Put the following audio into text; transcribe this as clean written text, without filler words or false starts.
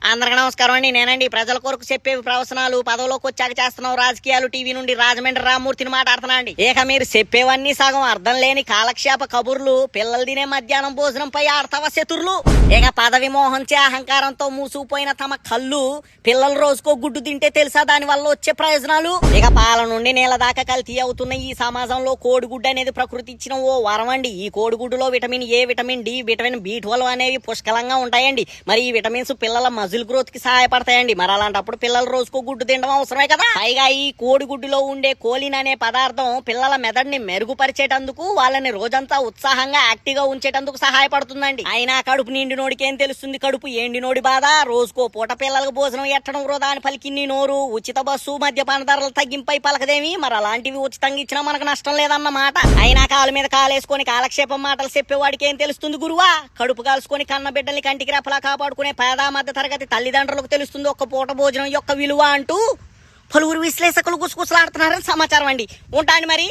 అందరికీ నమస్కారం అండి. నేనండి ప్రజల కొరకు చెప్పేవి ప్రవచనాలు. పదవిలోకి వచ్చాక చేస్తున్నాం రాజకీయాలు. టీవీ నుండి రాజమండ్రి రామ్మూర్తిని మాట్లాడుతున్నా అండి. ఇక మీరు చెప్పేవన్నీ సగం అర్థం లేని కాలక్షేప కబుర్లు, పిల్లలు తినే మధ్యాహ్నం భోజనంపై ఆడతావ శతుర్లు. ఇక పదవి మోహంచే అహంకారంతో మూసుకుపోయిన తమ కళ్ళు పిల్లలు రోజుకో గుడ్డు తింటే తెలుసా దాని వల్ల వచ్చే ప్రయోజనాలు. ఇక పాల నుండి నేల దాకా కల్తీ అవుతున్న ఈ సమాజంలో కోడిగుడ్డు అనేది ప్రకృతి ఇచ్చిన ఓ వరం అండి. ఈ కోడిగుడ్డులో vitamin A, vitamin D, vitamin B12 అనేవి పుష్కలంగా ఉంటాయండి. మరి ఈ విటమిన్స్ పిల్లల మజిల్ గ్రోత్ కి సహాయపడతాయండి. మరి అలాంటప్పుడు పిల్లలు రోజుకో గుడ్డు తినడం అవసరమే కదా. పైగా ఈ కోడిగుడ్డులో ఉండే కోలిన్ అనే పదార్థం పిల్లల మెదడుని మెరుగుపరిచేటందుకు, వాళ్ళని రోజంతా ఉత్సాహంగా యాక్టివ్ గా ఉంచేటందుకు సహాయపడుతుందండి. అయినా కడుపు నిండినోడికేం తెలుస్తుంది కడుపు ఎండినోడి బాధ. రోజుకో పూట పిల్లలకు భోజనం ఎట్టడం వృధా అని పలికిన్ని నోరు. ఉచిత బస్సు, మద్యపాన ధరలు తగ్గింపై పలకదేమి. మరి అలాంటివి ఉచితంగా ఇచ్చినా మనకు నష్టం లేదన్నమాట. అయినా కాలు మీద కాలేసుకొని కాలక్షేపం మాటలు చెప్పేవాడికి ఏం తెలుస్తుంది గురువా. కడుపు కాల్చుకొని కన్న బిడ్డల్ని కంటికి రెప్పలా కాపాడుకునే పేద మధ్య తరగతి తల్లిదండ్రులకు తెలుస్తుంది ఒక్క పూట భోజనం యొక్క విలువ అంటూ పలువురు విశ్లేషకులు గుసగుసలాడుతున్నారని సమాచారం అండి. ఉంటాండి మరి.